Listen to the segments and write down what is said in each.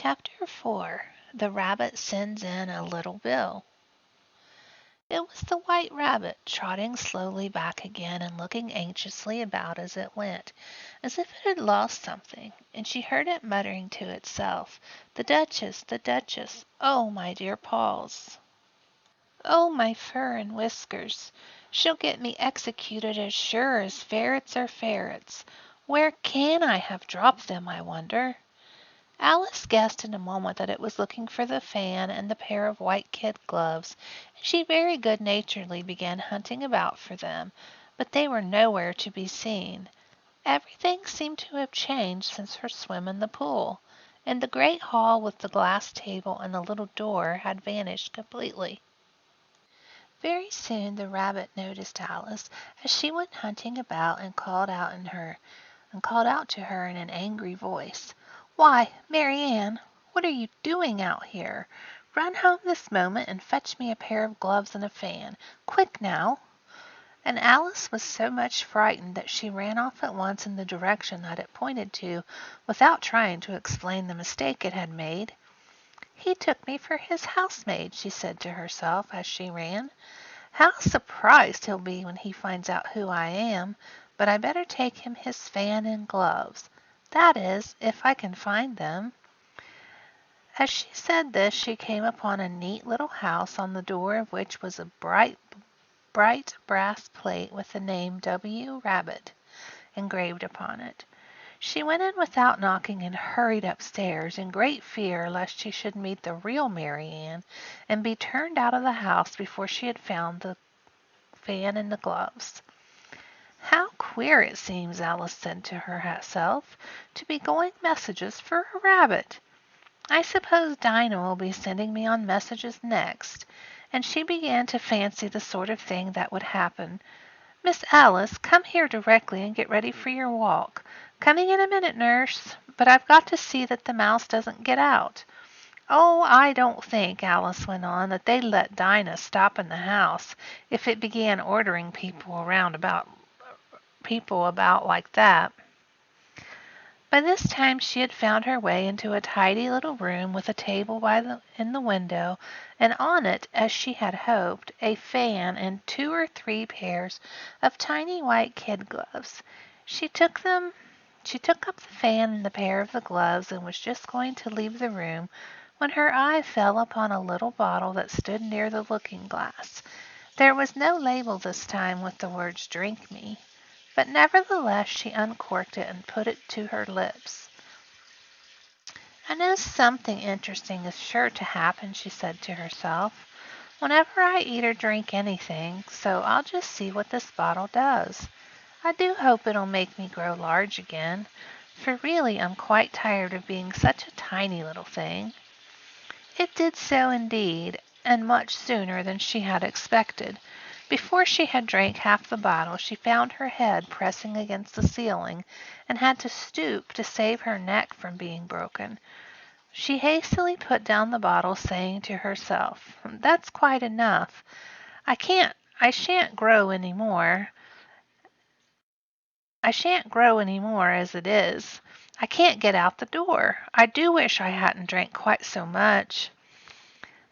Chapter 4. The Rabbit Sends in a Little Bill. It was the White Rabbit, trotting slowly back again and looking anxiously about as it went, as if it had lost something, and she heard it muttering to itself, "The Duchess, the Duchess! Oh, my dear paws! Oh, my fur and whiskers! She'll get me executed as sure as ferrets are ferrets. Where can I have dropped them, I wonder?" Alice guessed in a moment that it was looking for the fan and the pair of white kid gloves, and she very good-naturedly began hunting about for them, but they were nowhere to be seen. Everything seemed to have changed since her swim in the pool, and the great hall with the glass table and the little door had vanished completely. Very soon the rabbit noticed Alice as she went hunting about and called out to her in an angry voice, "Why, Mary Ann, what are you doing out here? Run home this moment and fetch me a pair of gloves and a fan. Quick now!" And Alice was so much frightened that she ran off at once in the direction that it pointed to, without trying to explain the mistake it had made. "He took me for his housemaid," she said to herself as she ran. "How surprised he'll be when he finds out who I am, but I better take him his fan and gloves. That is, if I can find them." As she said this, she came upon a neat little house on the door of which was a bright brass plate with the name W. Rabbit engraved upon it. She went in without knocking and hurried upstairs in great fear lest she should meet the real Mary Ann and be turned out of the house before she had found the fan and the gloves. "How queer it seems," Alice said to herself, "to be going messages for a rabbit. I suppose Dinah will be sending me on messages next." And she began to fancy the sort of thing that would happen. "Miss Alice, come here directly and get ready for your walk. Coming in a minute, nurse, but I've got to see that the mouse doesn't get out. Oh, I don't think," Alice went on, "that they'd let Dinah stop in the house if it began ordering people about like that." By this time she had found her way into a tidy little room with a table in the window, and on it, as she had hoped, a fan and 2 or 3 pairs of tiny white kid gloves. She took up the fan and the pair of the gloves and was just going to leave the room when her eye fell upon a little bottle that stood near the looking-glass. There was no label this time with the words "Drink Me," but nevertheless she uncorked it and put it to her lips. "I know something interesting is sure to happen," she said to herself, "whenever I eat or drink anything, so I'll just see what this bottle does. I do hope it'll make me grow large again, for really I'm quite tired of being such a tiny little thing." It did so indeed, and much sooner than she had expected. Before she had drank half the bottle she found her head pressing against the ceiling, and had to stoop to save her neck from being broken. She hastily put down the bottle, saying to herself, "That's quite enough. I shan't grow any more as it is. I can't get out the door. I do wish I hadn't drank quite so much."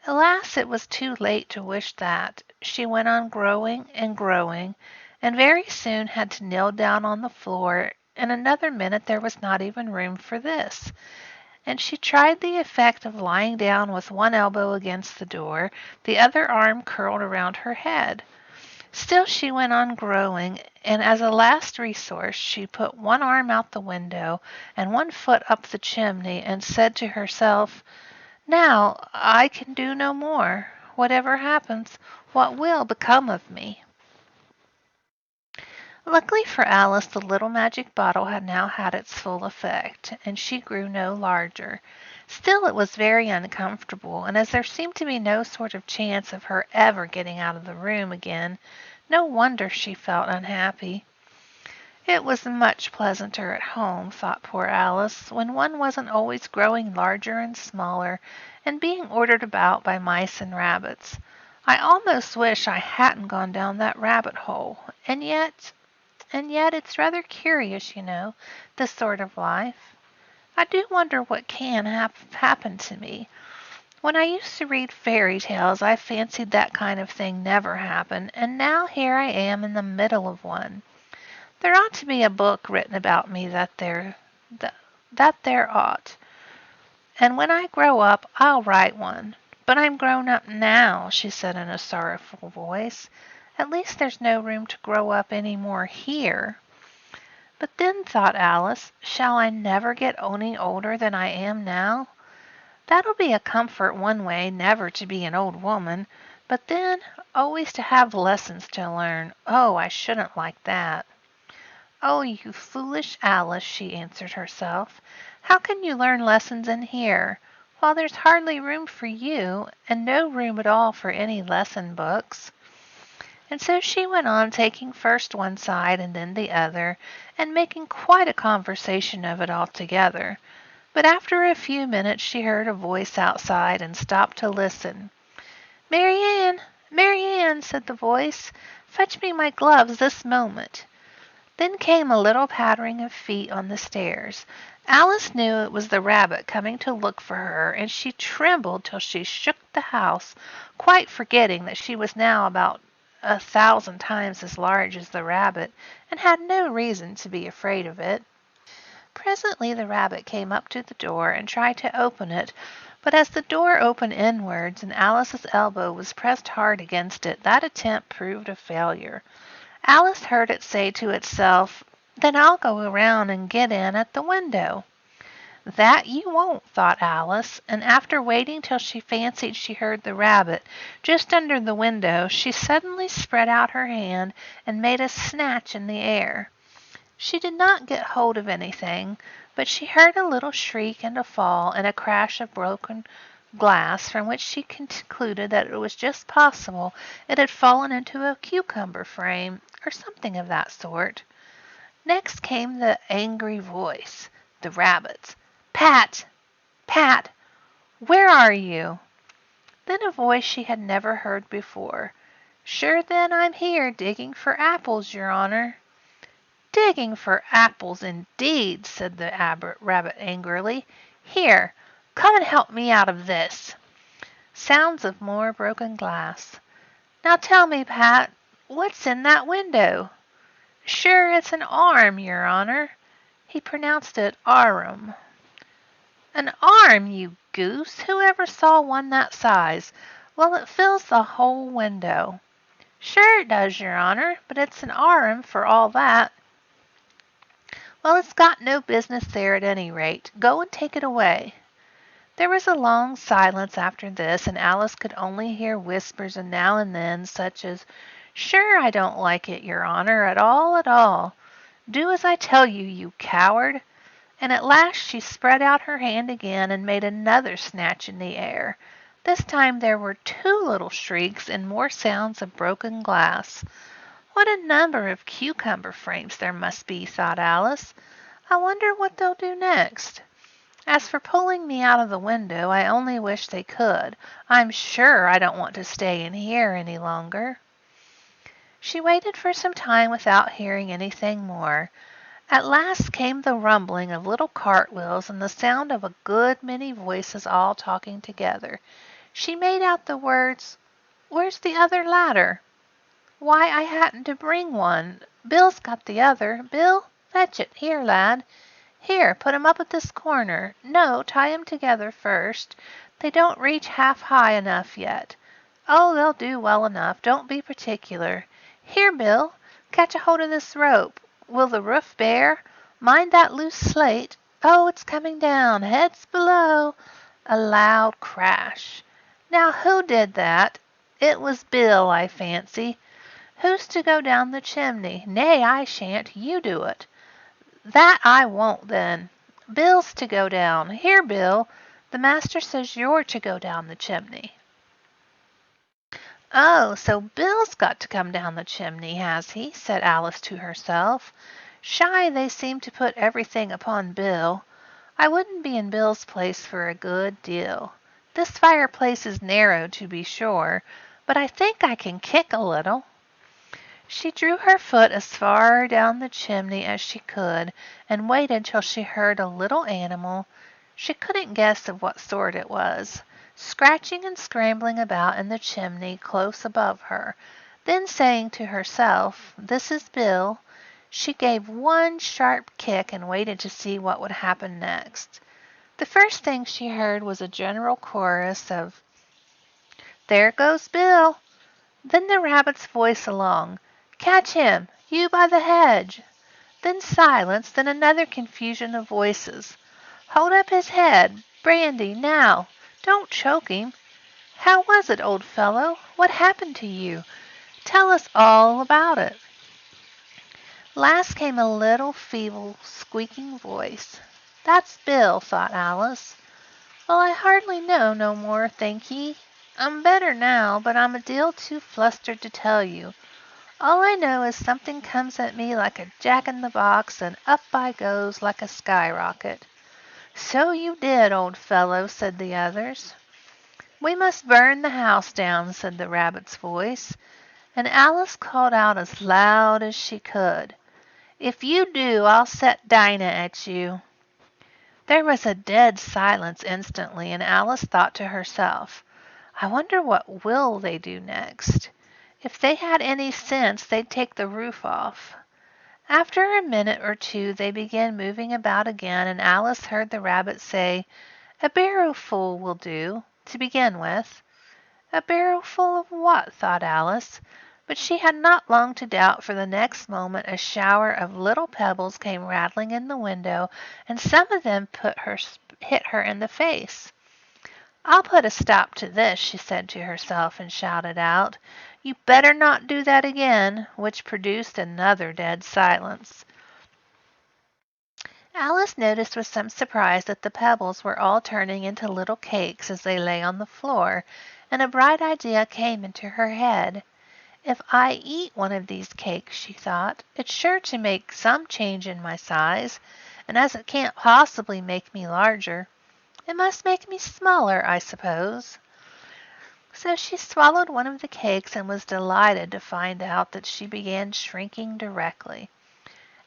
Alas, it was too late to wish that. She went on growing and growing, and very soon had to kneel down on the floor. In another minute there was not even room for this, and she tried the effect of lying down with one elbow against the door, the other arm curled around her head. Still she went on growing, and as a last resource she put one arm out the window and one foot up the chimney, and said to herself, "Now I can do no more. Whatever happens, what will become of me?" Luckily for Alice, the little magic bottle had now had its full effect, and she grew no larger. Still it was very uncomfortable, and as there seemed to be no sort of chance of her ever getting out of the room again, no wonder she felt unhappy. It was much pleasanter at home, thought poor Alice, when one wasn't always growing larger and smaller, and being ordered about by mice and rabbits. I almost wish I hadn't gone down that rabbit hole, and yet it's rather curious, this sort of life. I do wonder what can happen to me. When I used to read fairy tales, I fancied that kind of thing never happened, and now here I am in the middle of one. There ought to be a book written about me, that there ought. And when I grow up, I'll write one. But I'm grown up now, she said in a sorrowful voice. At least there's no room to grow up any more here. But then, thought Alice, shall I never get any older than I am now? That'll be a comfort one way, never to be an old woman. But then, always to have lessons to learn. Oh, I shouldn't like that. Oh, you foolish Alice, she answered herself. How can you learn lessons in here? While there's hardly room for you, and no room at all for any lesson books. And so she went on, taking first one side and then the other, and making quite a conversation of it altogether. But after a few minutes she heard a voice outside and stopped to listen. "Mary Ann," said the voice, "fetch me my gloves this moment." Then came a little pattering of feet on the stairs. Alice knew it was the rabbit coming to look for her, and she trembled till she shook the house, quite forgetting that she was now about 1,000 times as large as the rabbit, and had no reason to be afraid of it. Presently the rabbit came up to the door and tried to open it, but as the door opened inwards and Alice's elbow was pressed hard against it, that attempt proved a failure. Alice heard it say to itself, "Then I'll go around and get in at the window." "That you won't," thought Alice, and after waiting till she fancied she heard the rabbit just under the window, she suddenly spread out her hand and made a snatch in the air. She did not get hold of anything, but she heard a little shriek and a fall and a crash of broken glass, from which she concluded that it was just possible it had fallen into a cucumber frame, or something of that sort. Next came the angry voice, the rabbit's. "Pat! Pat! Where are you?" Then a voice she had never heard before. "Sure then I'm here, digging for apples, your honor." "Digging for apples, indeed," said the rabbit angrily. "Here, come and help me out of this." Sounds of more broken glass. "Now tell me, Pat, what's in that window?" "Sure it's an arm, your honor." He pronounced it arum. "An arm, you goose! Who ever saw one that size? Well, it fills the whole window." "Sure it does, your honor, but it's an arum for all that." "Well, it's got no business there at any rate. Go and take it away." There was a long silence after this, and Alice could only hear whispers and now and then such as, "Sure I don't like it, your honor, at all, at all. Do as I tell you, you coward." And at last she spread out her hand again and made another snatch in the air. This time there were 2 little shrieks and more sounds of broken glass. What a number of cucumber frames there must be, thought Alice. I wonder what they'll do next. As for pulling me out of the window, I only wish they could. I'm sure I don't want to stay in here any longer. She waited for some time without hearing anything more. At last came the rumbling of little cartwheels and the sound of a good many voices all talking together. She made out the words, "Where's the other ladder?" "Why, I hadn't to bring one. Bill's got the other. Bill, fetch it. Here, lad. Here, put 'em up at this corner. No, tie 'em together first. They don't reach half high enough yet. Oh, they'll do well enough. Don't be particular. Here, Bill, catch a hold of this rope. Will the roof bear? Mind that loose slate. Oh, it's coming down. Heads below." A loud crash. "Now who did that? It was Bill, I fancy. Who's to go down the chimney? Nay, I shan't. You do it." "That I won't, then. Bill's to go down. Here, Bill, the master says you're to go down the chimney." "Oh, so Bill's got to come down the chimney, has he?" said Alice to herself. "Shy they seem to put everything upon Bill. I wouldn't be in Bill's place for a good deal. This fireplace is narrow, to be sure, but I think I can kick a little." She drew her foot as far down the chimney as she could and waited till she heard a little animal, she couldn't guess of what sort it was, scratching and scrambling about in the chimney close above her. Then saying to herself, "This is Bill," she gave one sharp kick and waited to see what would happen next. The first thing she heard was a general chorus of, "There goes Bill." Then the rabbit's voice along, "Catch him, you by the hedge." Then silence, then another confusion of voices. "Hold up his head, brandy, now. Don't choke him. How was it, old fellow? What happened to you? Tell us all about it." Last came a little feeble, squeaking voice. "That's Bill," thought Alice. "Well, I hardly know no more, thank ye. I'm better now, but I'm a deal too flustered to tell you. All I know is something comes at me like a jack-in-the-box, and up I goes like a skyrocket." "So you did, old fellow," said the others. "We must burn the house down," said the rabbit's voice, and Alice called out as loud as she could, "If you do, I'll set Dinah at you." There was a dead silence instantly, and Alice thought to herself, "I wonder what will they do next? If they had any sense, they'd take the roof off." After a minute or two they began moving about again, and Alice heard the rabbit say, "A barrowful will do, to begin with." A barrowful of what? thought Alice. But she had not long to doubt, for the next moment a shower of little pebbles came rattling in the window, and some of them hit her in the face. "I'll put a stop to this," she said to herself, and shouted out, "You better not do that again," which produced another dead silence. Alice noticed with some surprise that the pebbles were all turning into little cakes as they lay on the floor, and a bright idea came into her head. "If I eat one of these cakes," she thought, "it's sure to make some change in my size, and as it can't possibly make me larger, it must make me smaller, I suppose." So she swallowed one of the cakes and was delighted to find out that she began shrinking directly.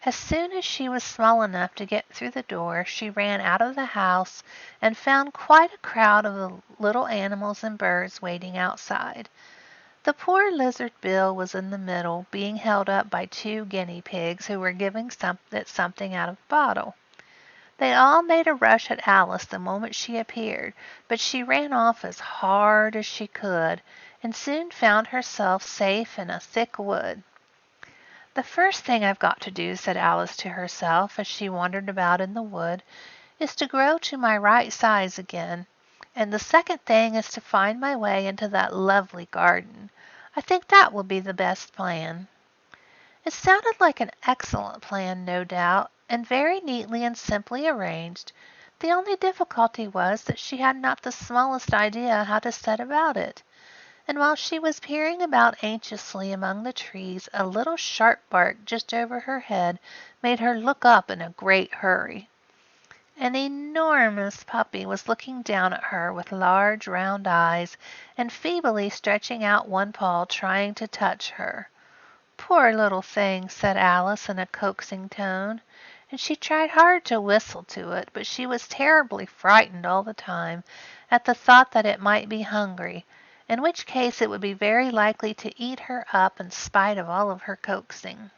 As soon as she was small enough to get through the door, she ran out of the house and found quite a crowd of the little animals and birds waiting outside. The poor lizard Bill was in the middle, being held up by two guinea pigs who were giving it something out of a bottle. They all made a rush at Alice the moment she appeared, but she ran off as hard as she could, and soon found herself safe in a thick wood. "The first thing I've got to do," said Alice to herself as she wandered about in the wood, "is to grow to my right size again, and the second thing is to find my way into that lovely garden. I think that will be the best plan." It sounded like an excellent plan, no doubt, and very neatly and simply arranged. The only difficulty was that she had not the smallest idea how to set about it. And while she was peering about anxiously among the trees, a little sharp bark just over her head made her look up in a great hurry. An enormous puppy was looking down at her with large round eyes, and feebly stretching out one paw trying to touch her. "Poor little thing," said Alice in a coaxing tone, and she tried hard to whistle to it, but she was terribly frightened all the time at the thought that it might be hungry, in which case it would be very likely to eat her up in spite of all of her coaxing.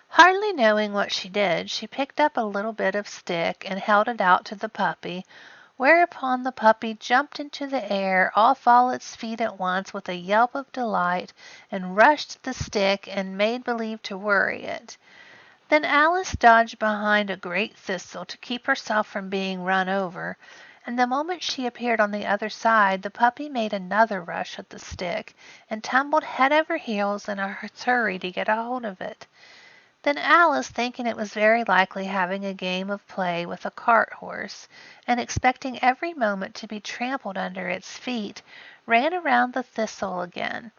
Hardly knowing what she did, she picked up a little bit of stick and held it out to the puppy, whereupon the puppy jumped into the air off all its feet at once with a yelp of delight, and rushed at the stick and made believe to worry it. Then Alice dodged behind a great thistle to keep herself from being run over, and the moment she appeared on the other side, the puppy made another rush at the stick, and tumbled head over heels in a hurry to get a hold of it. Then Alice, thinking it was very likely having a game of play with a cart horse, and expecting every moment to be trampled under its feet, ran around the thistle again.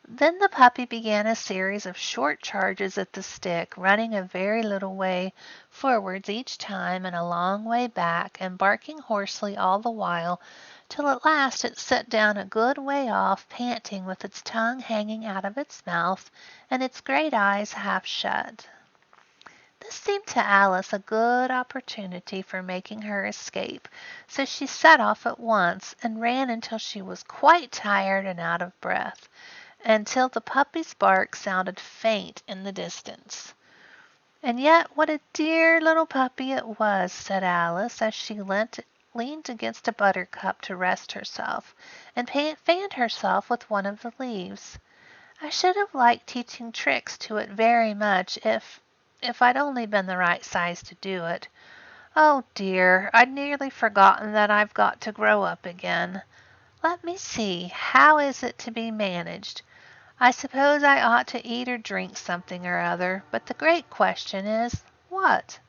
Then the puppy began a series of short charges at the stick, running a very little way forwards each time and a long way back, and barking hoarsely all the while till at last it sat down a good way off, panting, with its tongue hanging out of its mouth and its great eyes half shut. This seemed to Alice a good opportunity for making her escape, so she set off at once, and ran until she was quite tired and out of breath, until the puppy's bark sounded faint in the distance. "And yet what a dear little puppy it was," said Alice, as she leaned against a buttercup to rest herself, and fanned herself with one of the leaves. "I should have liked teaching tricks to it very much if I'd only been the right size to do it. Oh dear, I'd nearly forgotten that I've got to grow up again. Let me see, how is it to be managed? I suppose I ought to eat or drink something or other, but the great question is, what?"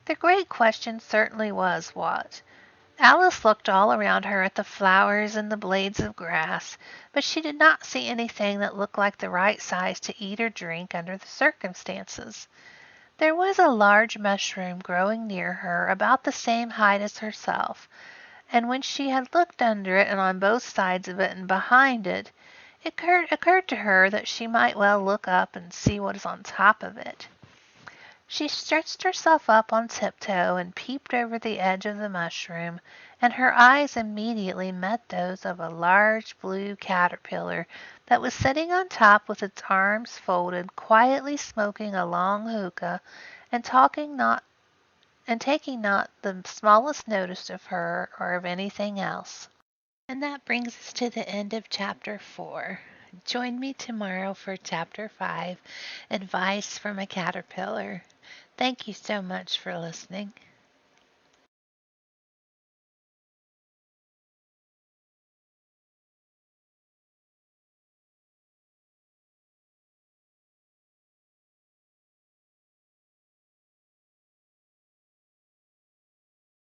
The great question certainly was what. Alice looked all around her at the flowers and the blades of grass, but she did not see anything that looked like the right size to eat or drink under the circumstances. There was a large mushroom growing near her, about the same height as herself, and when she had looked under it and on both sides of it and behind it, it occurred to her that she might well look up and see what is on top of it. She stretched herself up on tiptoe and peeped over the edge of the mushroom, and her eyes immediately met those of a large blue caterpillar that was sitting on top with its arms folded, quietly smoking a long hookah, and taking not the smallest notice of her or of anything else. And that brings us to the end of Chapter 4. Join me tomorrow for Chapter 5, Advice from a Caterpillar. Thank you so much for listening.